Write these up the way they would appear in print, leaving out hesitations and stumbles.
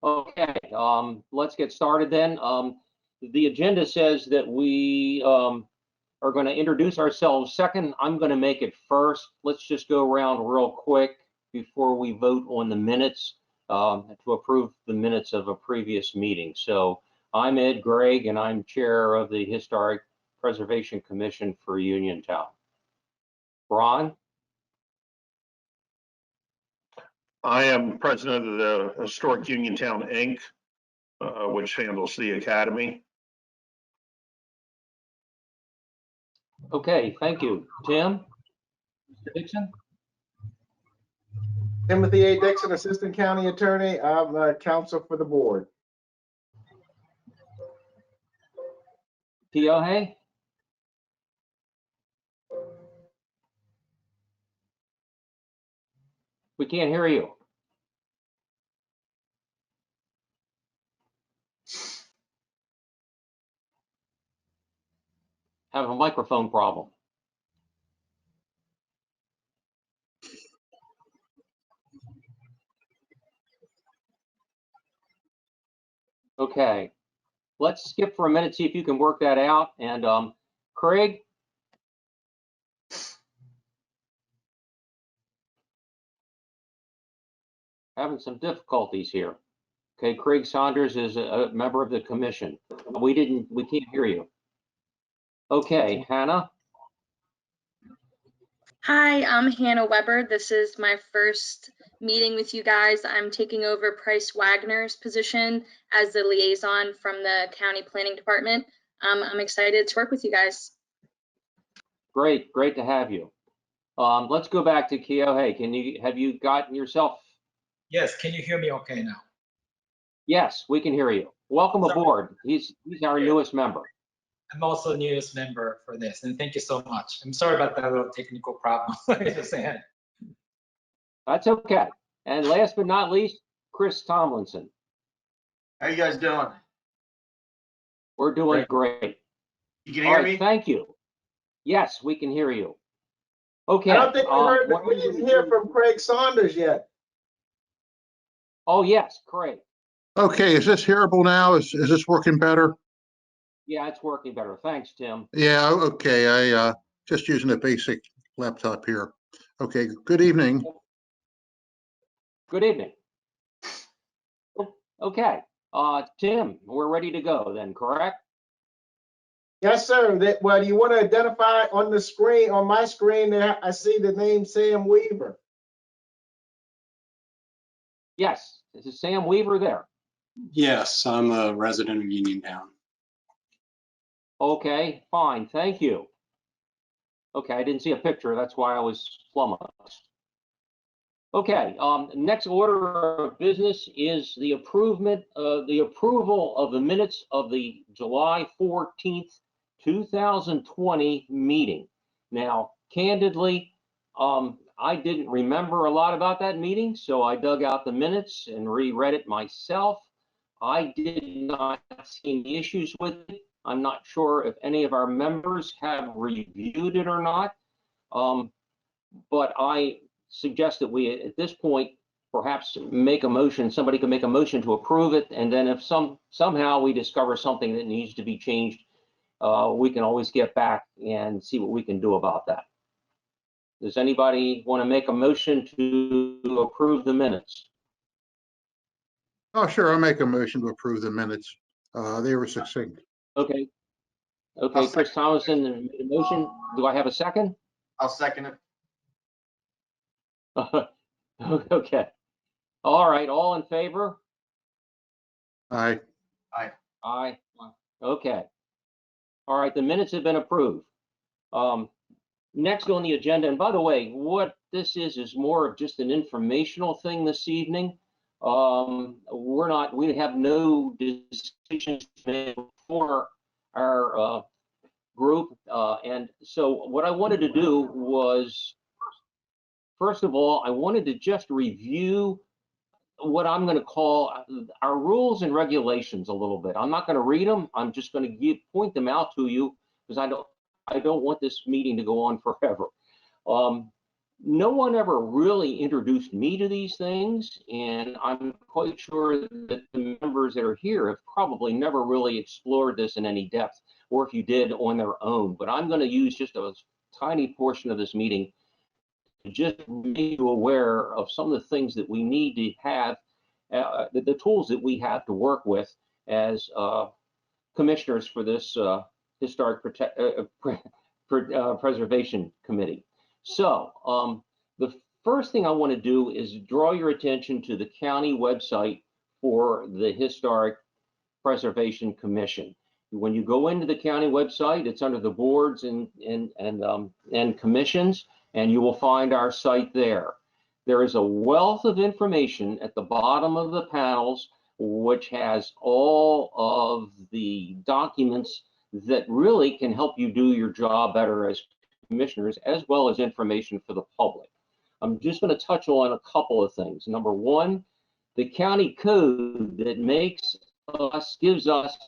Okay, let's get started then. The agenda says that we are going to introduce ourselves second. I'm going to make it first. Let's just go around real quick before we vote on the minutes to approve the minutes of a previous meeting. So I'm Ed Gregg, and I'm chair of the Historic Preservation Commission for Uniontown. Ron? I am president of the Historic Uniontown, Inc., which handles the academy. Okay, thank you. Tim? Mr. Dixon? Timothy A. Dixon, Assistant County Attorney. I'm counsel for the board. Piohe? We can't hear you. Have a microphone problem. Okay, let's skip for a minute, see if you can work that out. And Craig? Having some difficulties here. Okay, Craig Saunders is a member of the commission. We can't hear you. Okay, Hannah? Hi, I'm Hannah Weber. This is my first meeting with you guys. I'm taking over Price Wagner's position as the liaison from the county planning department. I'm excited to work with you guys. Great to have you. Let's go back to Keohei. Have you gotten yourself? Yes, can you hear me okay now? Yes, we can hear you. Welcome aboard. He's our newest member. I'm also the newest member for this, and thank you so much. I'm sorry about that little technical problem I just had. That's okay. And last but not least, Chris Tomlinson. How you guys doing? We're doing great. You can All hear right, me? thank you. Yes, we can hear you. Okay. I don't think we didn't hear from Craig Saunders yet. Oh, yes, Craig. Okay, is this hearable now? Is this working better? Yeah, it's working better. Thanks, Tim. Yeah, okay. I just using a basic laptop here. Okay, good evening. Good evening. Okay, Tim, we're ready to go then, correct? Yes, sir. Well, you want to identify on the screen, on my screen there, I see the name Sam Weaver. Yes, this is Sam Weaver there. Yes, I'm a resident of Uniontown. Okay, fine, thank you. Okay, I didn't see a picture, that's why I was flummoxed. Okay, next order of business is the approval of the minutes of the July 14th, 2020 meeting. Now, candidly, I didn't remember a lot about that meeting, so I dug out the minutes and reread it myself. I did not see any issues with it. I'm not sure if any of our members have reviewed it or not, but I suggest that we, at this point, perhaps make a motion. Somebody can make a motion to approve it, and then if somehow we discover something that needs to be changed, we can always get back and see what we can do about that. Does anybody want to make a motion to approve the minutes? Oh, sure, I'll make a motion to approve the minutes. They were succinct. Okay. I'll Chris Thomason, the motion. Do I have a second? I'll second it. Okay. All right. All in favor? Aye. Aye. Okay. All right. The minutes have been approved. Next on the agenda, and by the way, what this is more of just an informational thing this evening. We have no decisions made for our group, and so what I wanted to do was, first of all, I wanted to just review what I'm going to call our rules and regulations a little bit. I'm not going to read them. I'm just going to point them out to you because I don't want this meeting to go on forever. No one ever really introduced me to these things, and I'm quite sure that the members that are here have probably never really explored this in any depth, or if you did, on their own. But I'm going to use just a tiny portion of this meeting to just make you aware of some of the things that we need to have, the tools that we have to work with as commissioners for this Historic Preservation Committee. So the first thing I want to do is draw your attention to the county website for the Historic Preservation Commission. When you go into the county website, it's under the boards and commissions, and you will find our site there. There is a wealth of information at the bottom of the panels, which has all of the documents that really can help you do your job better as commissioners, as well as information for the public. I'm just going to touch on a couple of things. Number one, the county code that gives us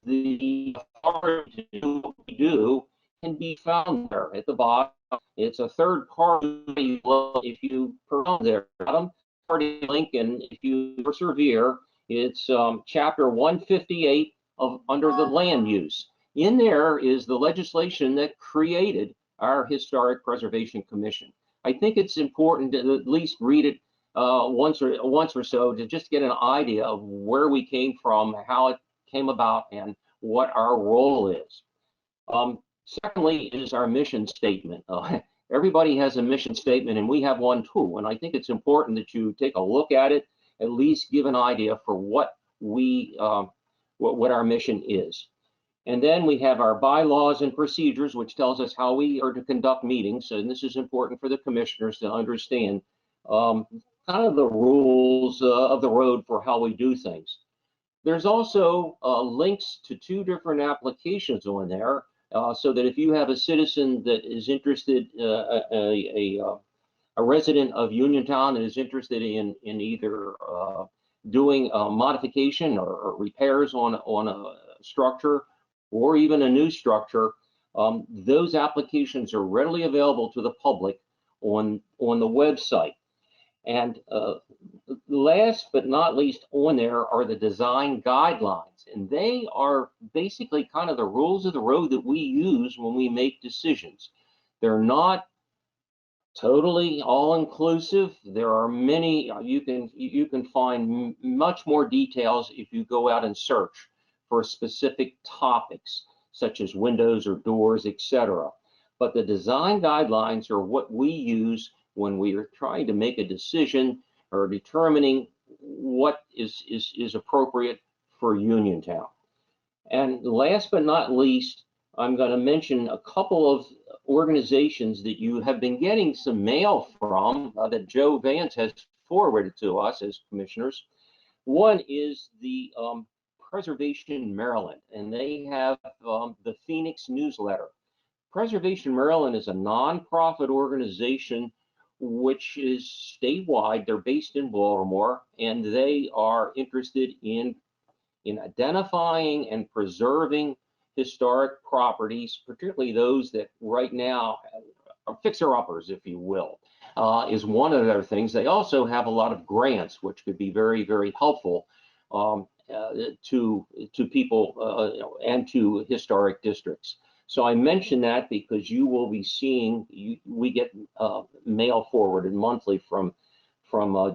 the authority to do what we do can be found there at the bottom. It's a third party. If you pronounce there, bottom party link, and if you persevere, it's chapter 158 of under the land use. In there is the legislation that created our Historic Preservation Commission. I think it's important to at least read it once or so to just get an idea of where we came from, how it came about, and what our role is. Secondly is our mission statement. Everybody has a mission statement, and we have one too. And I think it's important that you take a look at it, at least give an idea for what our mission is. And then we have our bylaws and procedures, which tells us how we are to conduct meetings. And this is important for the commissioners to understand kind of the rules of the road for how we do things. There's also links to 2 different applications on there, so that if you have a citizen that is interested, a resident of Uniontown that is interested in either doing a modification or repairs on a structure, or even a new structure, those applications are readily available to the public on the website. And last but not least on there are the design guidelines, and they are basically kind of the rules of the road that we use when we make decisions. They're not totally all-inclusive. There are many, you can find much more details if you go out and search for specific topics, such as windows or doors, etc. But the design guidelines are what we use when we are trying to make a decision or determining what is appropriate for Uniontown. And last but not least, I'm going to mention a couple of organizations that you have been getting some mail from that Joe Vance has forwarded to us as commissioners. One is the Preservation Maryland, and they have the Phoenix newsletter. Preservation Maryland is a nonprofit organization which is statewide. They're based in Baltimore, and they are interested in identifying and preserving historic properties, particularly those that right now are fixer-uppers, if you will, is one of their things. They also have a lot of grants, which could be very, very helpful to people and to historic districts. So I mention that because you will be seeing, we get mail forwarded monthly from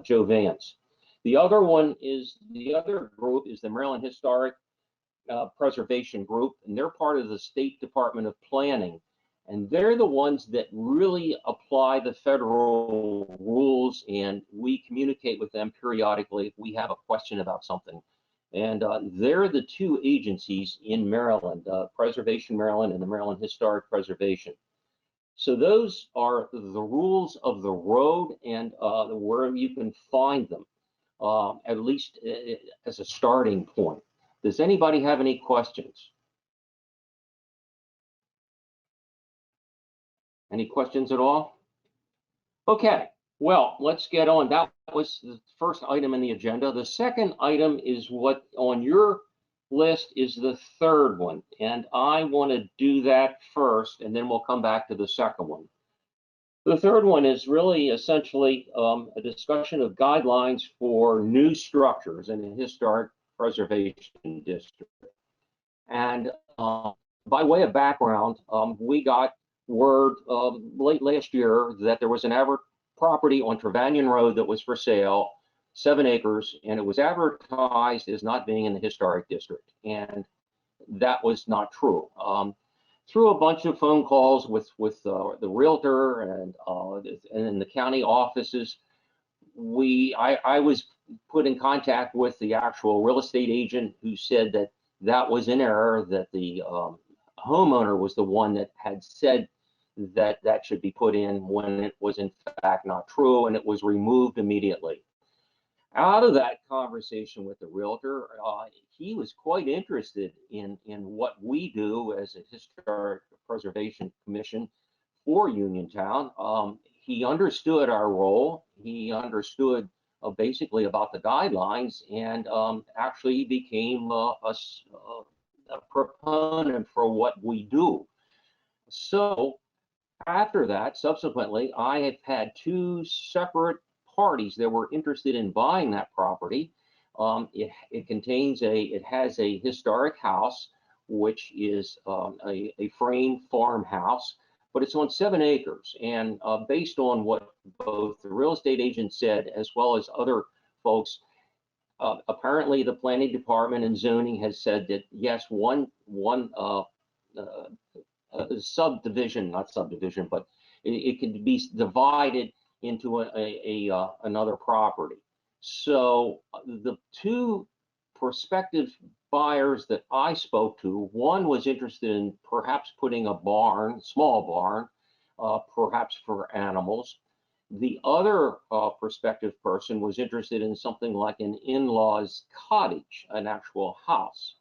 Joe Vance. The other one is, the other group is the Maryland Historic Preservation Group, and they're part of the State Department of Planning. And they're the ones that really apply the federal rules, and we communicate with them periodically if we have a question about something. And they're the 2 agencies in Maryland, Preservation Maryland and the Maryland Historic Preservation. So those are the rules of the road and where you can find them, at least as a starting point. Does anybody have any questions? Any questions at all? Okay, well, let's get on. That was the first item in the agenda. The second item is what on your list is the third one, and I want to do that first, and then we'll come back to the second one. The third one is really essentially a discussion of guidelines for new structures in a historic preservation district. And by way of background, we got word late last year that there was an property on Trevanion Road that was for sale, 7 acres, and it was advertised as not being in the historic district. And that was not true. Through a bunch of phone calls with the realtor and in the county offices, I was put in contact with the actual real estate agent who said that that was in error, that the homeowner was the one that had said that that should be put in when it was in fact not true, and it was removed immediately. Out of that conversation with the realtor, he was quite interested in what we do as a historic preservation commission for Uniontown. He understood our role. He understood basically about the guidelines, and actually became a proponent for what we do. So after that, subsequently, I have had 2 separate parties that were interested in buying that property. It has a historic house, which is a frame farmhouse, but it's on 7 acres. And based on what both the real estate agent said, as well as other folks, apparently the planning department and zoning has said that yes, one subdivision, not subdivision, but it can be divided into another property. So the 2 prospective buyers that I spoke to, one was interested in perhaps putting a barn, small barn, perhaps for animals. The other prospective person was interested in something like an in-laws cottage, an actual house.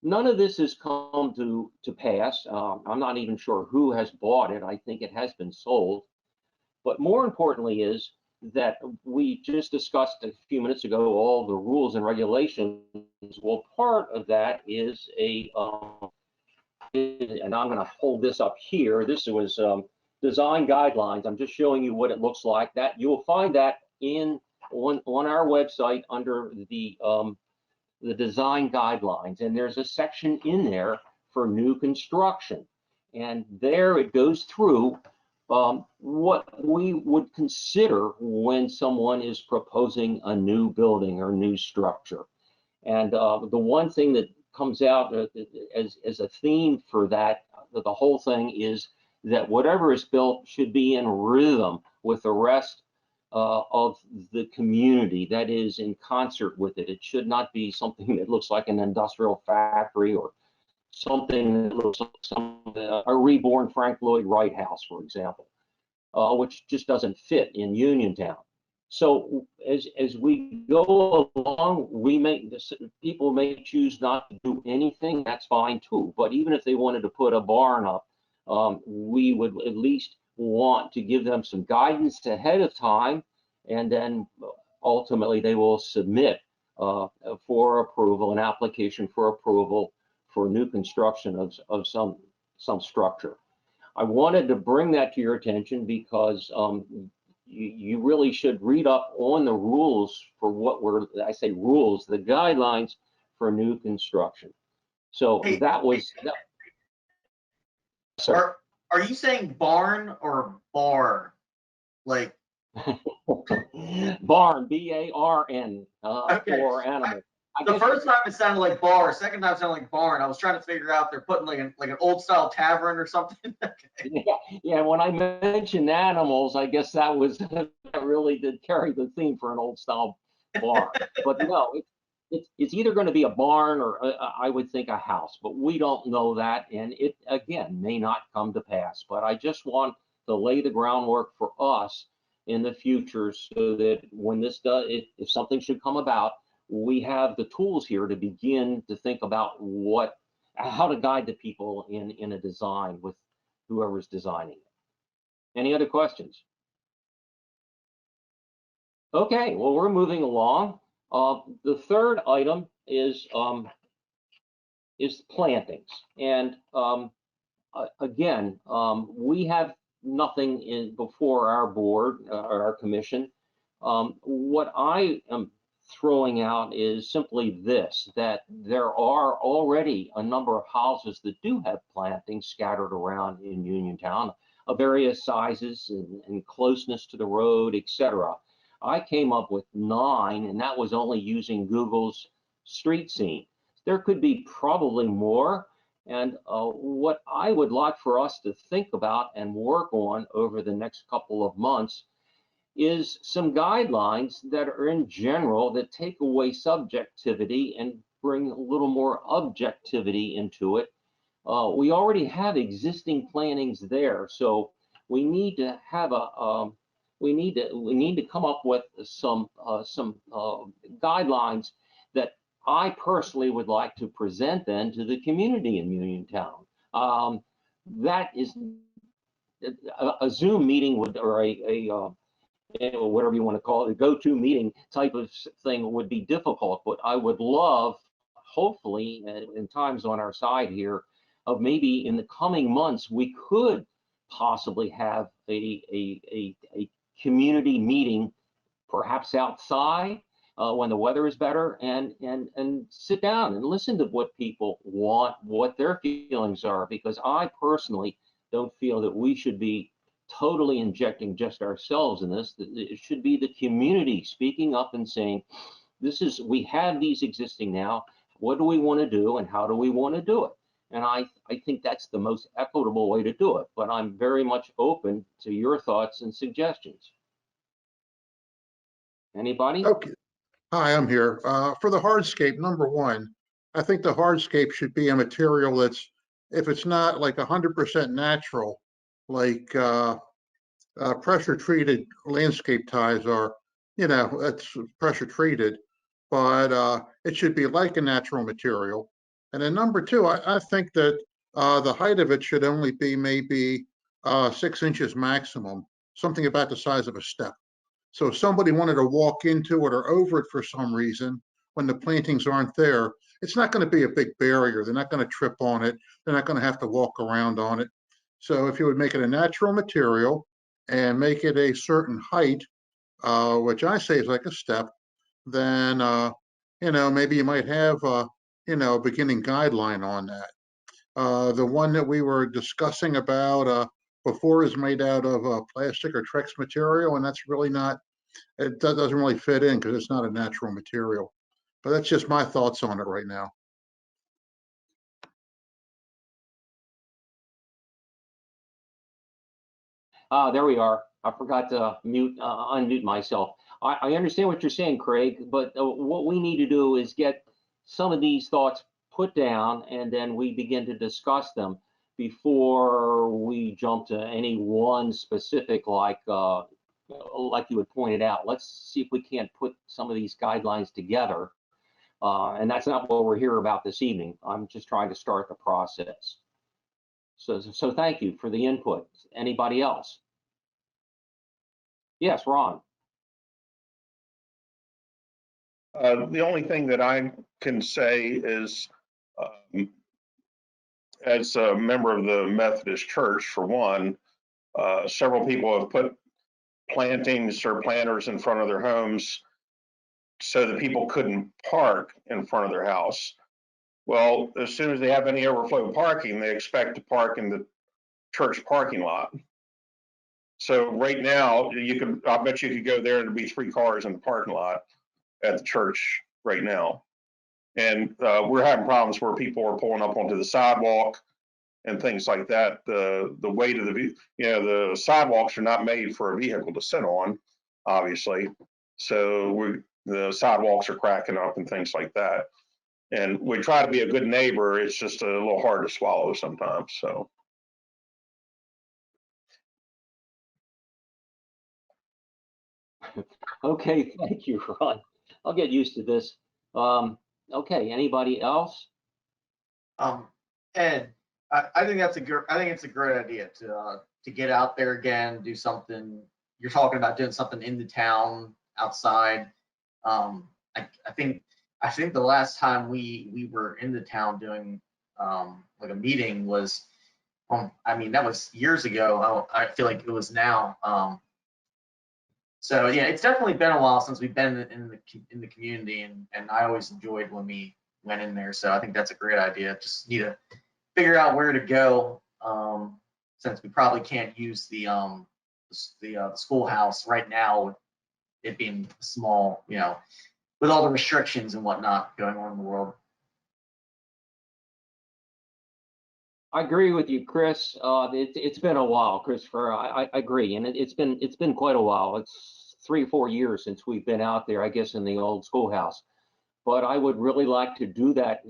None of this has come to pass. I'm not even sure who has bought it. I think it has been sold. But more importantly is that we just discussed a few minutes ago all the rules and regulations. Well, part of that is and I'm going to hold this up here. This was design guidelines. I'm just showing you what it looks like. That you will find that on our website under the design guidelines, and there's a section in there for new construction, and there it goes through what we would consider when someone is proposing a new building or new structure. And the one thing that comes out as a theme for that, the whole thing, is that whatever is built should be in rhythm with the rest of the community, that is in concert with it. It should not be something that looks like an industrial factory or something that looks like a reborn Frank Lloyd Wright house, for example, which just doesn't fit in Uniontown. So as we go along, people may choose not to do anything. That's fine too. But even if they wanted to put a barn up, we would at least want to give them some guidance ahead of time, and then ultimately they will submit for approval, an application for approval for new construction of some structure. I wanted to bring that to your attention because you really should read up on the rules for I say rules, the guidelines for new construction. So Hey, that was that. Sir. Are you saying barn or bar? Like Barn, B-A-R-N, Okay. for animal. the first time it sounded like bar, second time it sounded like barn. I was trying to figure out they're putting like an old style tavern or something. Okay. Yeah, when I mentioned animals, I guess that really did carry the theme for an old style barn. But no, it's either going to be a barn or I would think a house, but we don't know that, and it again may not come to pass. But I just want to lay the groundwork for us in the future so that when this does, if something should come about, we have the tools here to begin to think about how to guide the people in a design with whoever's designing it. Any other questions? Okay, well, we're moving along. The third item is plantings. And again, we have nothing in before our board, or our commission. What I am throwing out is simply this, that there are already a number of houses that do have plantings scattered around in Uniontown of various sizes and closeness to the road, etc. I came up with 9, and that was only using Google's street scene. There could be probably more. And what I would like for us to think about and work on over the next couple of months is some guidelines that are in general that take away subjectivity and bring a little more objectivity into it. We already have existing plantings there, so we need to have we need to come up with some guidelines that I personally would like to present then to the community in Uniontown. That is a Zoom meeting would, or whatever you want to call it, a go-to meeting type of thing would be difficult, but I would love, hopefully, and time's on our side here, of maybe in the coming months, we could possibly have a community meeting, perhaps outside when the weather is better, and sit down and listen to what people want, what their feelings are, because I personally don't feel that we should be totally injecting just ourselves in this. It should be the community speaking up and saying, we have these existing now, what do we want to do and how do we want to do it? And I think that's the most equitable way to do it, but I'm very much open to your thoughts and suggestions. Anybody? Okay. Hi, I'm here. For the hardscape, number 1, I think the hardscape should be a material that's, if it's not like 100% natural, like pressure treated landscape ties are, it's pressure treated, but it should be like a natural material. And then number 2, I think that the height of it should only be maybe 6 inches maximum, something about the size of a step. So if somebody wanted to walk into it or over it for some reason, when the plantings aren't there, it's not going to be a big barrier. They're not going to trip on it. They're not going to have to walk around on it. So if you would make it a natural material and make it a certain height, which I say is like a step, then, maybe you might have, a beginning guideline on that. The one that we were discussing about before is made out of plastic or Trex material, and that's really not, it doesn't really fit in because it's not a natural material. But that's just my thoughts on it right now. There we are. I forgot to unmute myself. I understand what you're saying, Craig, but what we need to do is get some of these thoughts put down, and then we begin to discuss them before we jump to any one specific, like you had pointed out. Let's see if we can't put some of these guidelines together. And that's not what we're here about this evening. I'm just trying to start the process. So thank you for the input. Anybody else? Yes, Ron. The only thing that I can say is, as a member of the Methodist Church, for one, several people have put plantings or planters in front of their homes so that people couldn't park in front of their house. Well, as soon as they have any overflow parking, they expect to park in the church parking lot. So right now, I bet you could go there and there'd be 3 cars in the parking lot at the church right now. And we're having problems where people are pulling up onto the sidewalk and things like that. The weight of the sidewalks are not made for a vehicle to sit on, obviously. So the sidewalks are cracking up and things like that. And we try to be a good neighbor. It's just a little hard to swallow sometimes. So. Okay, thank you, Ron. I'll get used to this. Okay, anybody else? Ed, I think it's a great idea to get out there again, do something. You're talking about doing something in the town outside. I think the last time we were in the town doing like a meeting was I mean, that was years ago. I feel like it was now. So yeah, it's definitely been a while since we've been in the community, and I always enjoyed when we went in there. So I think that's a great idea. Just need to figure out where to go, since we probably can't use the schoolhouse right now, with it being small, with all the restrictions and whatnot going on in the world. I agree with you, Chris. It's been a while, Christopher. I agree, and it's been quite a while. It's 3 or 4 years since we've been out there, I guess, in the old schoolhouse. But I would really like to do that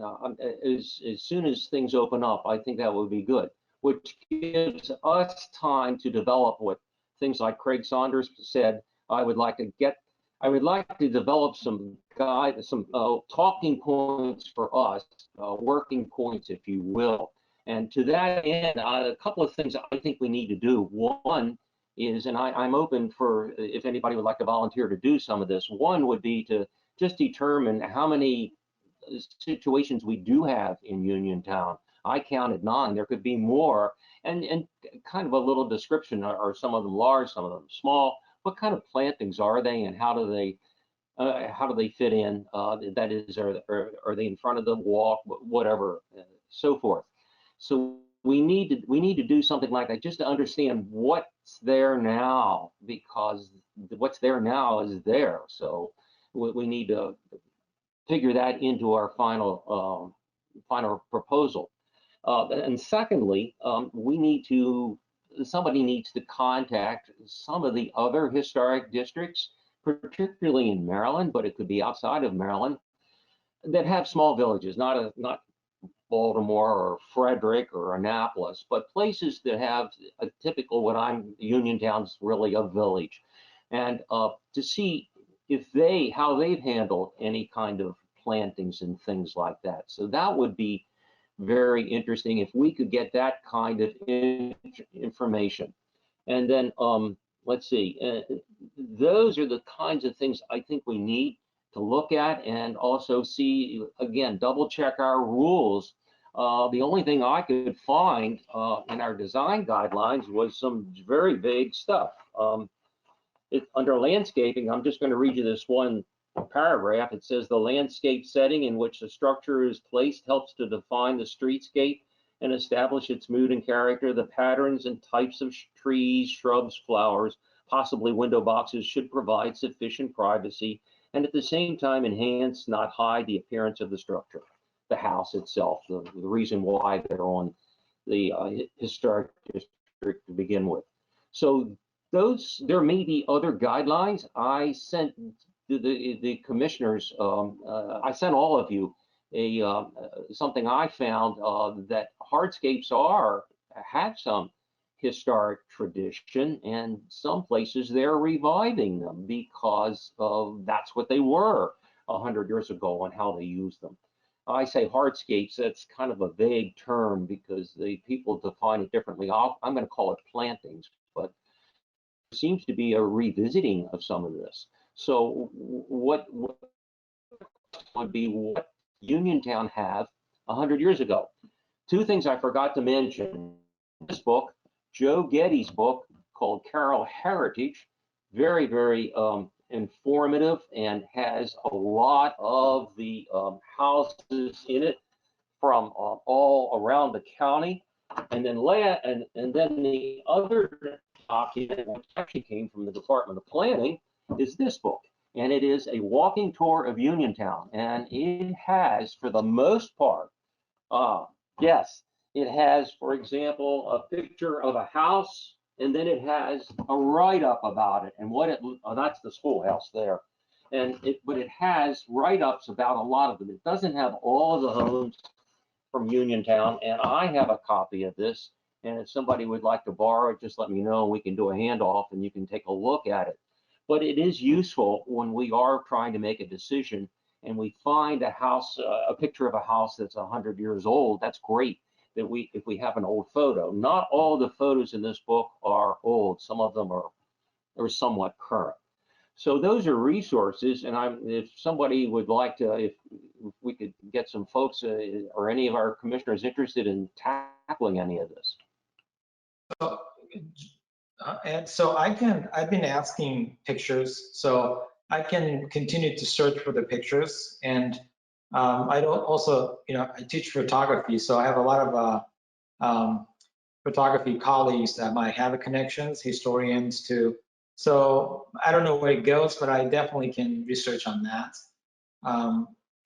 as soon as things open up. I think that would be good, which gives us time to develop what things like Craig Saunders said. I would like to develop some talking points for us, working points, if you will. And to that end, a couple of things I think we need to do. One is, and I'm open for if anybody would like to volunteer to do some of this. One would be to just determine how many situations we do have in Uniontown. I counted 9. There could be more, and kind of a little description. Are some of them large, some of them small? What kind of plantings are they, and how do they fit in? That is, are they in front of the walk, whatever, so forth. So we need to do something like that just to understand what's there now, because what's there now is there. So we need to figure that into our final proposal. And secondly, somebody needs to contact some of the other historic districts, particularly in Maryland, but it could be outside of Maryland, that have small villages, not Baltimore or Frederick or Annapolis, but places that have a typical, Uniontown's really a village, and to see if how they've handled any kind of plantings and things like that. So that would be very interesting if we could get that kind of information. And then let's see, those are the kinds of things I think we need to look at, and also see, again, double check our rules. The only thing I could find in our design guidelines was some very vague stuff. Under landscaping, I'm just going to read you this one paragraph. It says the landscape setting in which the structure is placed helps to define the streetscape and establish its mood and character. The patterns and types of trees, shrubs, flowers, possibly window boxes, should provide sufficient privacy and at the same time enhance, not hide, the appearance of the structure, the house itself, the reason why they're on the historic district to begin with. So there may be other guidelines. I sent the commissioners, I sent all of you something I found that hardscapes have some historic tradition, and some places they're reviving them because that's what they were 100 years ago and how they used them. I say hardscapes, that's kind of a vague term because the people define it differently. I'm going to call it plantings, but there seems to be a revisiting of some of this. So what would be what Uniontown have 100 years ago? 2 things I forgot to mention. This book, Joe Getty's book called Carroll Heritage, very, very informative, and has a lot of the houses in it from all around the county. And then the other document, which actually came from the Department of Planning, is this book. And it is a walking tour of Uniontown. And it has, for the most part, yes, it has, for example, a picture of a house, and then it has a write-up about it and that's the schoolhouse there. But it has write-ups about a lot of them. It doesn't have all of the homes from Uniontown, and I have a copy of this. And if somebody would like to borrow it, just let me know. We can do a handoff and you can take a look at it. But it is useful when we are trying to make a decision and we find a house, a picture of a house that's 100 years old. That's great that if we have an old photo. Not all the photos in this book are old. Some of them are somewhat current. So those are resources, and if somebody would like to, if we could get some folks or any of our commissioners interested in tackling any of this. And so I've been asking pictures, so I can continue to search for the pictures. And I don't also, I teach photography, so I have a lot of photography colleagues that might have connections, historians too. So I don't know where it goes, but I definitely can research on that.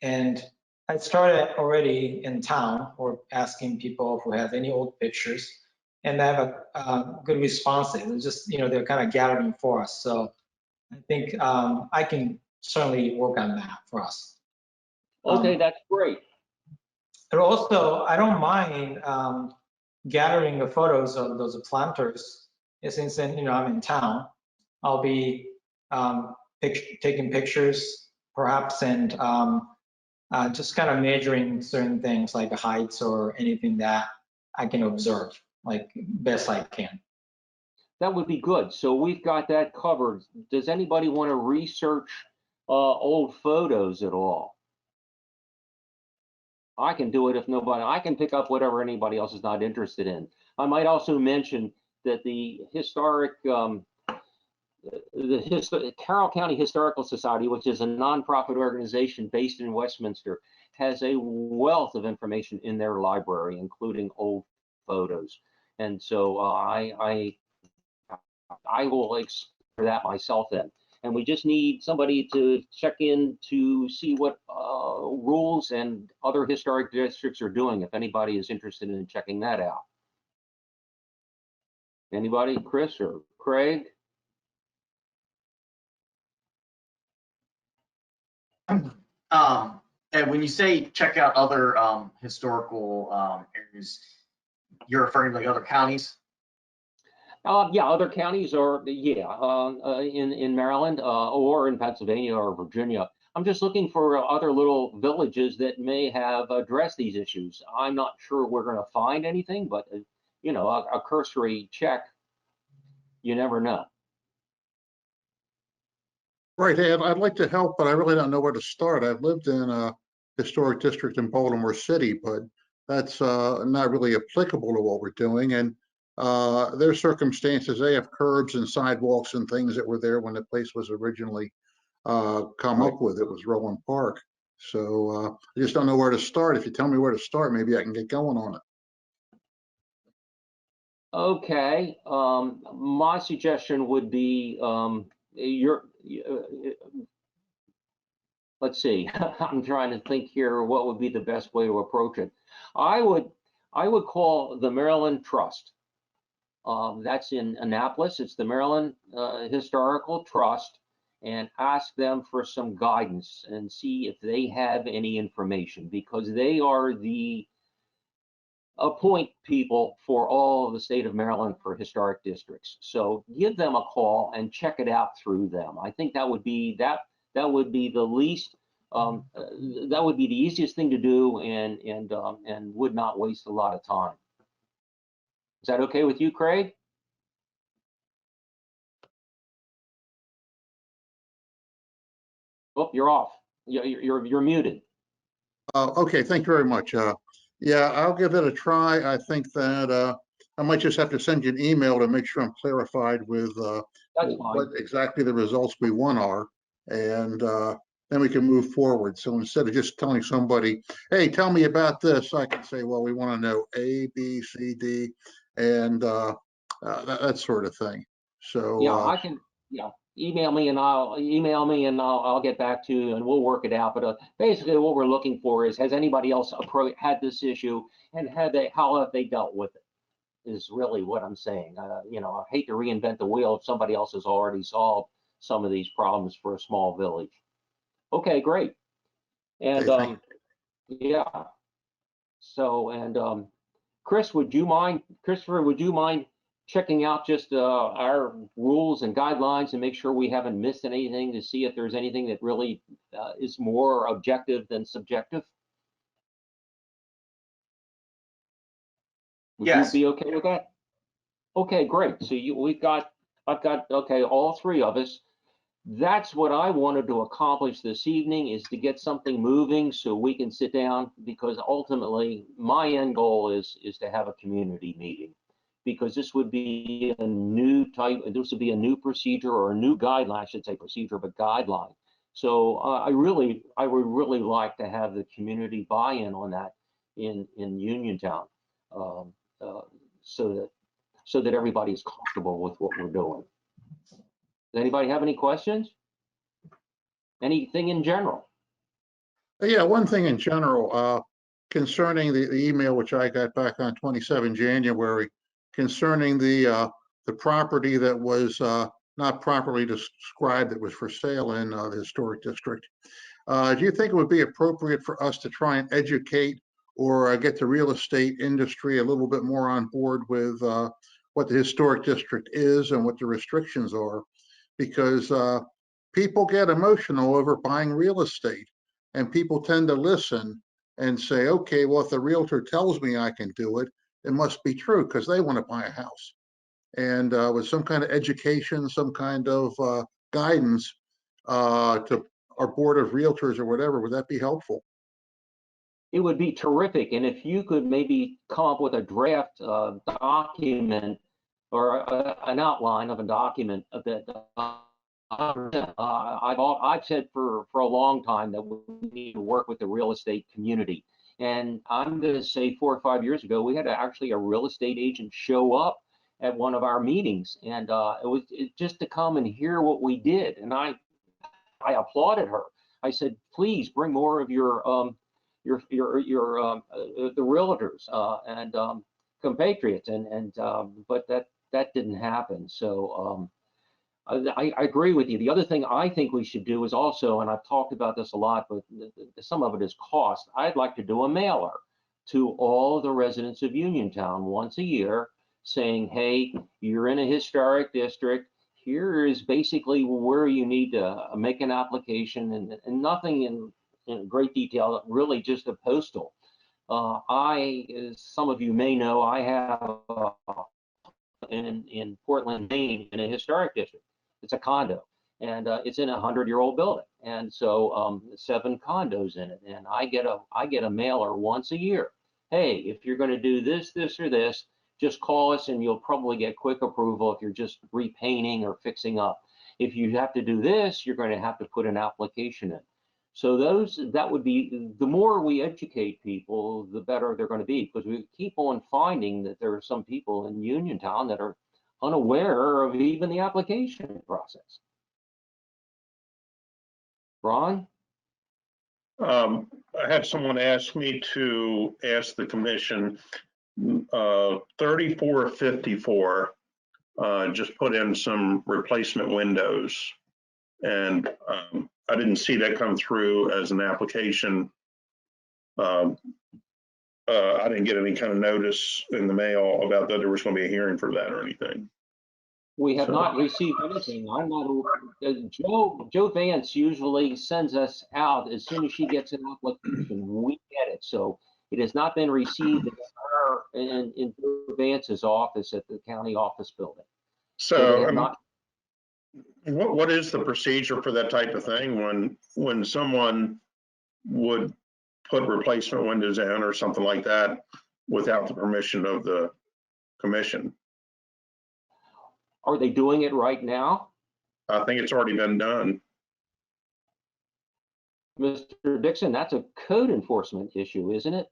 And I started already in town or asking people who have any old pictures, and I have a good response. It's just, they're kind of gathering for us. So I think I can certainly work on that for us. Okay, that's great. And also, I don't mind gathering the photos of those planters. Since then, I'm in town, I'll be taking pictures perhaps, and just kind of measuring certain things like heights or anything that I can observe, like best I can. That would be good. So we've got that covered. Does anybody want to research old photos at all? I can do it if nobody, I can pick up whatever anybody else is not interested in. I might also mention that the historic, Carroll County Historical Society, which is a nonprofit organization based in Westminster, has a wealth of information in their library, including old photos. And so I will explore that myself then. And we just need somebody to check in to see what rules and other historic districts are doing, if anybody is interested in checking that out. Anybody, Chris or Craig? And when you say check out other historical areas, you're referring to like other counties? Yeah, other counties, or in Maryland or in Pennsylvania or Virginia. I'm just looking for other little villages that may have addressed these issues. I'm not sure we're going to find anything, but a cursory check, you never know. Right, Ed, I'd like to help, but I really don't know where to start. I've lived in a historic district in Baltimore City, but that's not really applicable to what we're doing. And their circumstances, they have curbs and sidewalks and things that were there when the place was originally come up with. It was Roland Park. So I just don't know where to start. If you tell me where to start, maybe I can get going on it. Okay, my suggestion would be let's see. I'm trying to think here what would be the best way to approach it. I would call the Maryland Trust. That's in Annapolis. It's the Maryland Historical Trust, and ask them for some guidance and see if they have any information, because they are the appoint people for all of the state of Maryland for historic districts. So give them a call and check it out through them. I think that would be that would be the least that would be the easiest thing to do, and would not waste a lot of time. Is that okay with you, Craig? Oh, you're off. You're muted. Okay, thank you very much. Yeah, I'll give it a try. I think that I might just have to send you an email to make sure I'm clarified with what exactly the results we want are, and then we can move forward. So instead of just telling somebody, hey, tell me about this, I can say, well, we want to know A, B, C, D, and that sort of thing. So yeah, I can. Yeah, email me and I'll get back to you and we'll work it out. But basically, what we're looking for is, has anybody else had this issue, and how have they dealt with it? Is really what I'm saying. I hate to reinvent the wheel if somebody else has already solved some of these problems for a small village. Okay, great. And okay, yeah. So, and Christopher, would you mind checking out just our rules and guidelines and make sure we haven't missed anything, to see if there's anything that really is more objective than subjective? Would Yes. you be okay with that? Okay, great. So I've got, okay, all three of us. That's what I wanted to accomplish this evening, is to get something moving so we can sit down, because ultimately my end goal is to have a community meeting. because this would be a new type, this would be a new procedure or a new guideline, I should say procedure, but guideline. So I would really like to have the community buy-in on that in Uniontown, so that everybody's comfortable with what we're doing. Does anybody have any questions? Anything in general? Yeah, one thing in general, concerning the email which I got back on 27 January, concerning the property that was not properly described that was for sale in the historic district. Do you think it would be appropriate for us to try and educate or get the real estate industry a little bit more on board with what the historic district is and what the restrictions are? Because people get emotional over buying real estate, and people tend to listen and say, okay, well, if the realtor tells me I can do it, it must be true, because they want to buy a house. And with some kind of education, some kind of guidance to our board of realtors or whatever, would that be helpful? It would be terrific. And if you could maybe come up with a draft document or an outline of a document that I've said for a long time that we need to work with the real estate community. And I'm going to say 4 or 5 years ago, we had actually a real estate agent show up at one of our meetings, and it was just to come and hear what we did. And I applauded her. I said, please bring more of the realtors and compatriots, but that didn't happen. So I agree with you. The other thing I think we should do is also, and I've talked about this a lot, but some of it is cost. I'd like to do a mailer to all the residents of Uniontown once a year saying, hey, you're in a historic district. Here is basically where you need to make an application, and nothing in great detail, really just a postal. As some of you may know, I have in Portland, Maine, in a historic district. It's a condo, and it's in a 100-year-old building, and so 7 condos in it. And I get a mailer once a year. Hey, if you're going to do this, this, or this, just call us, and you'll probably get quick approval if you're just repainting or fixing up. If you have to do this, you're going to have to put an application in. So that would be, the more we educate people, the better they're going to be, because we keep on finding that there are some people in Uniontown that are unaware of even the application process. Ron? I had someone ask me to ask the commission, 3454, just put in some replacement windows. And I didn't see that come through as an application. I didn't get any kind of notice in the mail about that there was going to be a hearing for that or anything. We have not received anything. I'm not, Joe Vance usually sends us out as soon as she gets an application, we get it. So it has not been received in Joe Vance's office at the county office building. So what is the procedure for that type of thing when someone would put replacement windows in or something like that without the permission of the commission? Are they doing it right now? I think it's already been done. Mr. Dixon, that's a code enforcement issue, isn't it?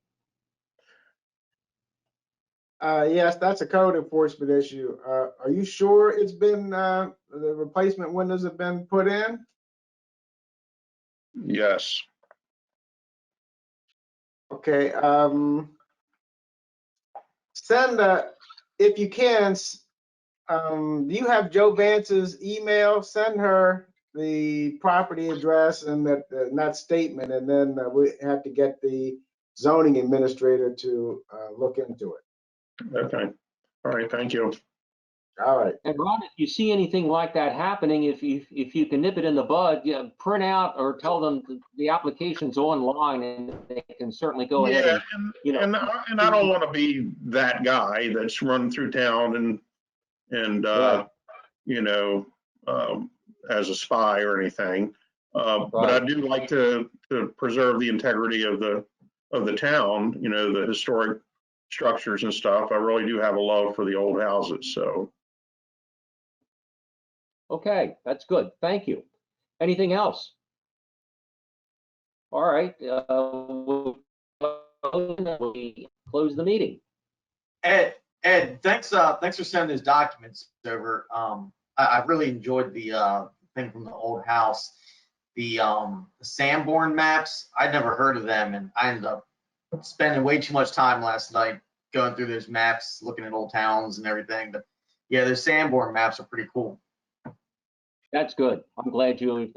Yes, that's a code enforcement issue. Are you sure it's been, the replacement windows have been put in? Yes. Okay, send, if you can, do you have Joe Vance's email? Send her the property address and that statement, and then we have to get the zoning administrator to look into it. Okay. All right. Thank you. All right. And Ron, if you see anything like that happening, if you can nip it in the bud, print out or tell them the application's online, and they can certainly go ahead and I don't want to be that guy that's running through town and right. As a spy or anything. Right. But I do like to preserve the integrity of the town, the historic structures and stuff. I really do have a love for the old houses, so. Okay, that's good. Thank you. Anything else? All right, we'll close the meeting. Ed, thanks for sending those documents over. I really enjoyed the thing from the old house. The Sanborn maps, I'd never heard of them, and I ended up spending way too much time last night going through those maps, looking at old towns and everything. But yeah, those Sanborn maps are pretty cool. That's good. I'm glad you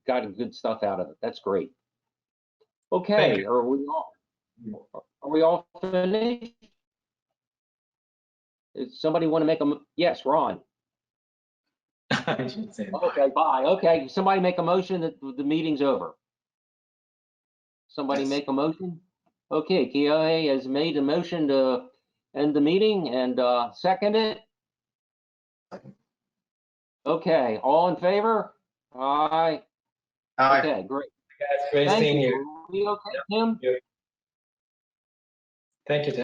got good stuff out of it. That's great. Okay, are we all finished? Does somebody want to make a, yes, Ron. I should say. Okay, bye. Okay, somebody make a motion that the meeting's over. Somebody Yes. make a motion? Okay, Keohane has made a motion to end the meeting and second it. Okay, all in favor? Aye. Okay, great. Guys, great Thank seeing you. you. Are we okay, Tim? Thank you, Tim.